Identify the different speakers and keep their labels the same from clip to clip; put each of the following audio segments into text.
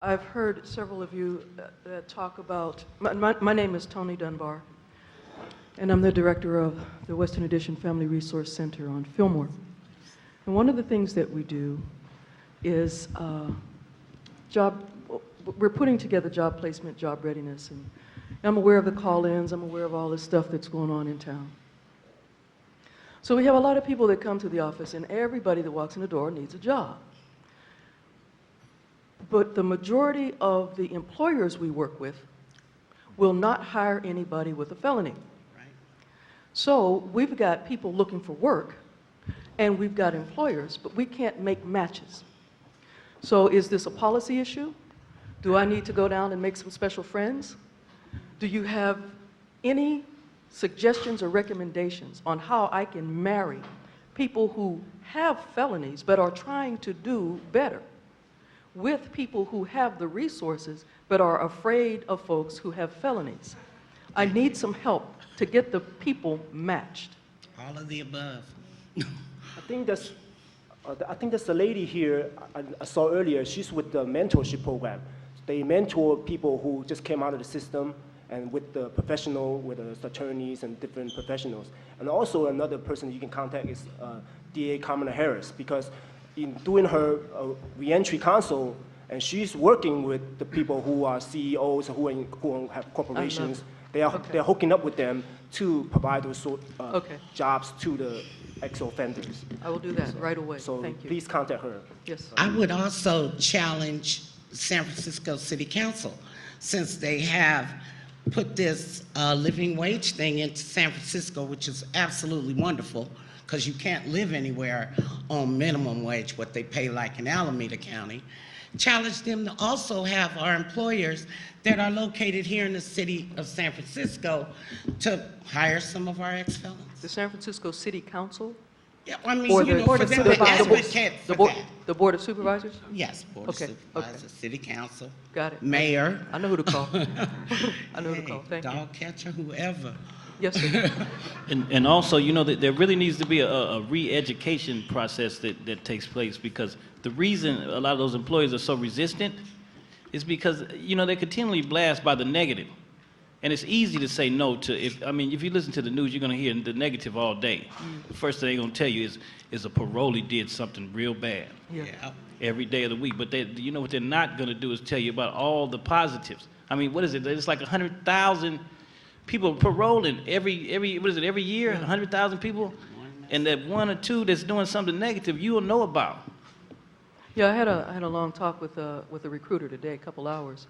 Speaker 1: I've heard several of you talk about, my name is Tony Dunbar, and I'm the director of the Western Addition Family Resource Center on Fillmore. And one of the things that we do is we're putting together job placement, job readiness, and I'm aware of the call-ins, I'm aware of all this stuff that's going on in town. So we have a lot of people that come to the office, and everybody that walks in the door needs a job. But the majority of the employers we work with will not hire anybody with a felony.
Speaker 2: Right.
Speaker 1: So we've got people looking for work, and we've got employers, but we can't make matches. So is this a policy issue? Do I need to go down and make some special friends? Do you have any suggestions or recommendations on how I can marry people who have felonies but are trying to do better with people who have the resources but are afraid of folks who have felonies? I need some help to get the people matched.
Speaker 2: All of the above.
Speaker 3: I think that's the lady here I saw earlier. She's with the mentorship program. They mentor people who just came out of the system, and with the professional, with the attorneys and different professionals. And also another person you can contact is DA Kamala Harris, because in doing her reentry council, and she's working with the people who are CEOs, who have corporations. They're hooking up with them to provide those jobs to the ex-offenders.
Speaker 1: I will do that right away.
Speaker 3: So
Speaker 1: thank you.
Speaker 3: Please contact her.
Speaker 1: Yes.
Speaker 2: I would also challenge San Francisco City Council, since they have put this living wage thing into San Francisco, which is absolutely wonderful, because you can't live anywhere on minimum wage, what they pay like in Alameda County. Challenge them to also have our employers that are located here in the city of San Francisco to hire some of our ex-felons.
Speaker 1: The San Francisco City Council?
Speaker 2: Yeah, I mean,
Speaker 1: Or
Speaker 2: you
Speaker 1: the
Speaker 2: know,
Speaker 1: Board
Speaker 2: for
Speaker 1: of
Speaker 2: them to
Speaker 1: Supervisors?
Speaker 2: advocate for that.
Speaker 1: The Board of Supervisors?
Speaker 2: Yes, Board of Supervisors, City Council,
Speaker 1: Got it.
Speaker 2: Mayor.
Speaker 1: I know who to call. I know who to call. Thank you.
Speaker 2: Dog catcher, whoever.
Speaker 1: Yes, sir.
Speaker 4: And also, you know, that there really needs to be a re-education process that takes place, because the reason a lot of those employees are so resistant is because, you know, they're continually blasted by the negative. And it's easy to say no to, if you listen to the news, you're going to hear the negative all day. The first thing they're going to tell you is a parolee did something real bad.
Speaker 1: Yeah.
Speaker 4: Every day of the week. But you know what they're not going to do is tell you about all the positives. I mean, what is it? It's like 100,000 people paroling every year? 100,000 people? And that one or two that's doing something negative, you'll know about.
Speaker 1: Yeah, I had a long talk with a recruiter today, a couple hours.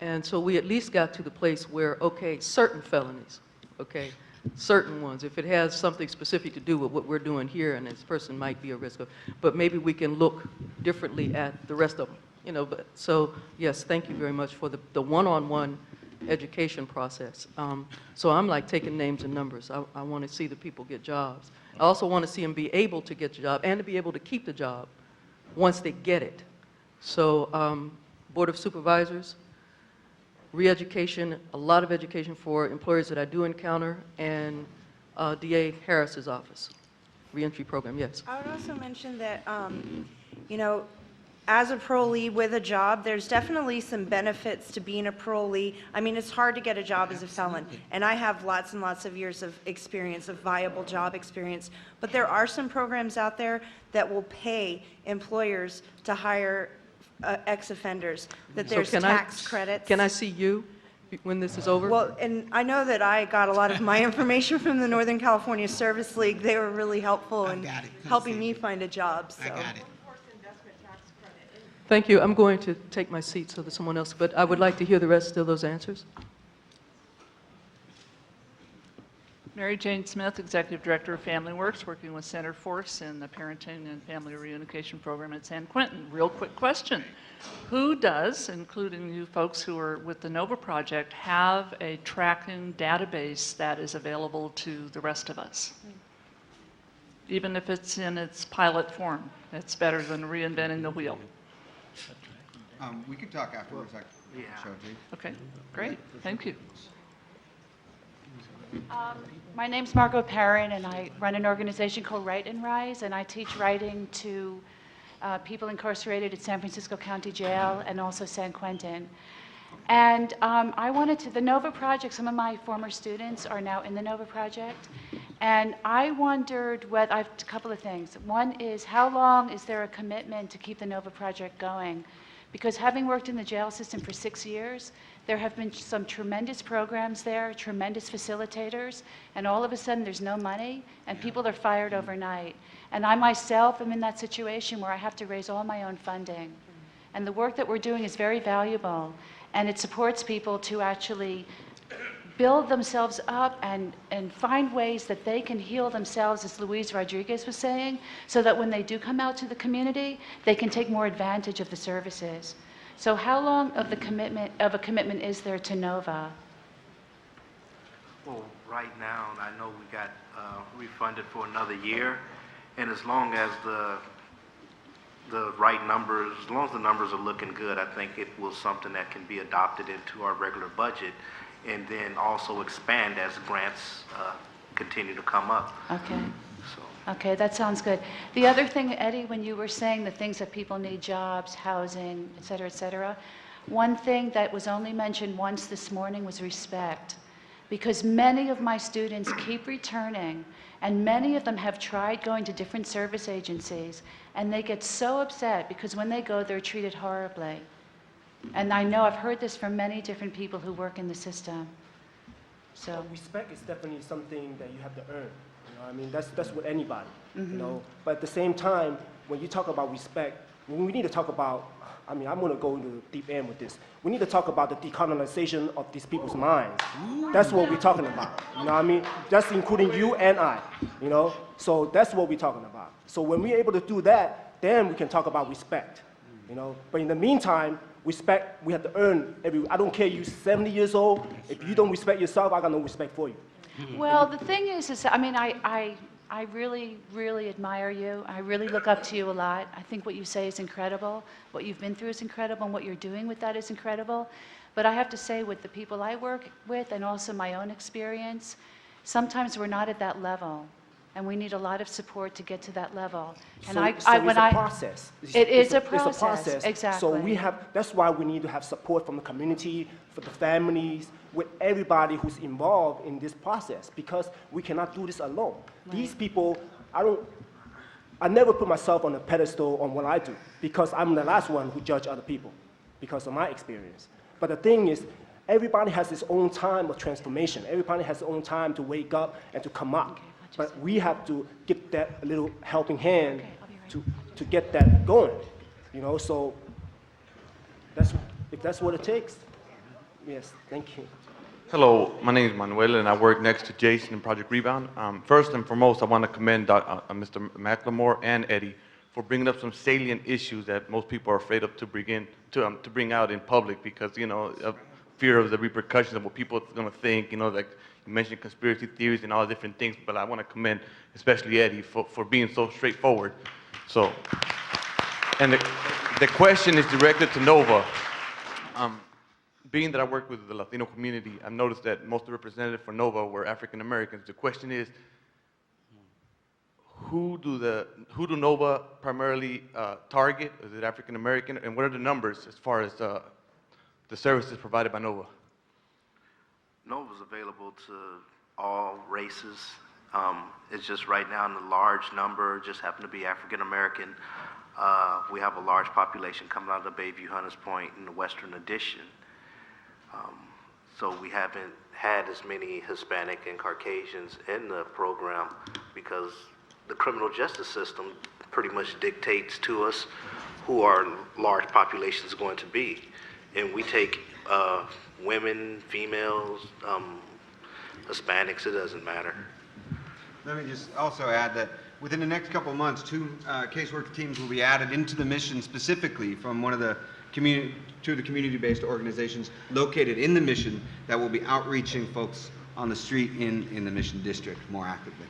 Speaker 1: And so we at least got to the place where, okay, certain felonies, okay, certain ones, if it has something specific to do with what we're doing here, and this person might be a risk of, but maybe we can look differently at the rest of them, you know. But so yes, thank you very much for the one-on-one education process. So I'm like taking names and numbers. I want to see the people get jobs. I also want to see them be able to get the job and to be able to keep the job once they get it. So Board of Supervisors, re-education, a lot of education for employers that I do encounter, and DA Harris's office, reentry program, yes.
Speaker 5: I would also mention that, you know, as a parolee with a job, there's definitely some benefits to being a parolee. I mean, it's hard to get a job as a felon, and I have lots and lots of years of experience, of viable job experience, but there are some programs out there that will pay employers to hire ex-offenders, that there's tax credits.
Speaker 1: Can I see you when this is over?
Speaker 5: Well, and I know that I got a lot of my information from the Northern California Service League. They were really helpful in helping me find a job. So.
Speaker 2: I got it.
Speaker 1: Thank you. I'm going to take my seat so that someone else, but I would like to hear the rest of those answers.
Speaker 6: Mary Jane Smith, Executive Director of Family Works, working with Center Force in the Parenting and Family Reunification Program at San Quentin. Real quick question. Who does, including you folks who are with the NOVA project, have a tracking database that is available to the rest of us? Even if it's in its pilot form, it's better than reinventing the wheel.
Speaker 7: We can talk afterwards. I can show it to you.
Speaker 6: Okay, great. Thank you.
Speaker 8: My name's Margot Perrin, and I run an organization called Write and Rise, and I teach writing to people incarcerated at San Francisco County Jail and also San Quentin. And I wanted to, the NOVA project, some of my former students are now in the NOVA project, and I wondered whether, I have a couple of things. One is, how long is there a commitment to keep the NOVA project going? Because having worked in the jail system for 6 years, there have been some tremendous programs there, tremendous facilitators, and all of a sudden there's no money, and people are fired overnight. And I myself am in that situation where I have to raise all my own funding. And the work that we're doing is very valuable, and it supports people to actually build themselves up and find ways that they can heal themselves, as Luis Rodriguez was saying, so that when they do come out to the community, they can take more advantage of the services. So how long of a commitment is there to NOVA?
Speaker 9: Well, right now, I know we got refunded for another year, and as long as the right numbers, as long as the numbers are looking good, I think it will something that can be adopted into our regular budget, and then also expand as grants continue to come up.
Speaker 8: Okay.
Speaker 9: So.
Speaker 8: Okay, that sounds good. The other thing, Eddie, when you were saying the things that people need, jobs, housing, et cetera, one thing that was only mentioned once this morning was respect. Because many of my students keep returning, and many of them have tried going to different service agencies, and they get so upset because when they go, they're treated horribly. And I know I've heard this from many different people who work in the system. So
Speaker 3: Respect is definitely something that you have to earn. You know, I mean, that's with anybody. You know, but at the same time, when you talk about respect, we need to talk about. I mean, I'm going to go into the deep end with this. We need to talk about the decolonization of these people's minds. That's what we're talking about. You know what I mean? That's including you and I. You know, so that's what we're talking about. So when we're able to do that, then we can talk about respect. You know, but in the meantime, respect, we have to earn I don't care, you're 70 years old, if you don't respect yourself, I got no respect for you.
Speaker 8: well, the thing is I mean, I really, really admire you. I really look up to you a lot. I think what you say is incredible. What you've been through is incredible, and what you're doing with that is incredible. But I have to say, with the people I work with and also my own experience, sometimes we're not at that level. And we need a lot of support to get to that level. And
Speaker 3: So it's a process.
Speaker 8: It is a
Speaker 3: It's a
Speaker 8: process,
Speaker 3: process.
Speaker 8: exactly.
Speaker 3: So that's why we need to have support from the community, for the families, with everybody who's involved in this process, because we cannot do this alone.
Speaker 8: Right.
Speaker 3: These people, I never put myself on a pedestal on what I do, because I'm the last one who judge other people, because of my experience. But the thing is, everybody has his own time of transformation. Everybody has their own time to wake up and to come up. But we have to give that little helping hand to get that going, you know, so if that's what it takes, yes, thank you.
Speaker 10: Hello, my name is Manuel, and I work next to Jason in Project Rebound. First and foremost, I want to commend Mr. McLemore and Eddie for bringing up some salient issues that most people are afraid of to bring out in public, because, you know, of fear of the repercussions of what people are going to think, you know, like you mentioned conspiracy theories and all different things, but I want to commend especially Eddie for being so straightforward. So, and the question is directed to Nova. Being that I work with the Latino community, I've noticed that most of the representatives for Nova were African Americans. The question is, who do Nova primarily target? Is it African American? And what are the numbers as far as the services provided by Nova?
Speaker 9: Nova's available to all races. It's just right now in the large number, just happen to be African American. We have a large population coming out of the Bayview Hunters Point in the Western Addition. So we haven't had as many Hispanic and Caucasians in the program, because the criminal justice system pretty much dictates to us who our large populations are going to be. And we take women, females, Hispanics, it doesn't matter.
Speaker 7: Let me just also add that within the next couple of months, 2 caseworker teams will be added into the mission specifically from one of the community-based organizations located in the mission that will be outreaching folks on the street in the mission district more actively.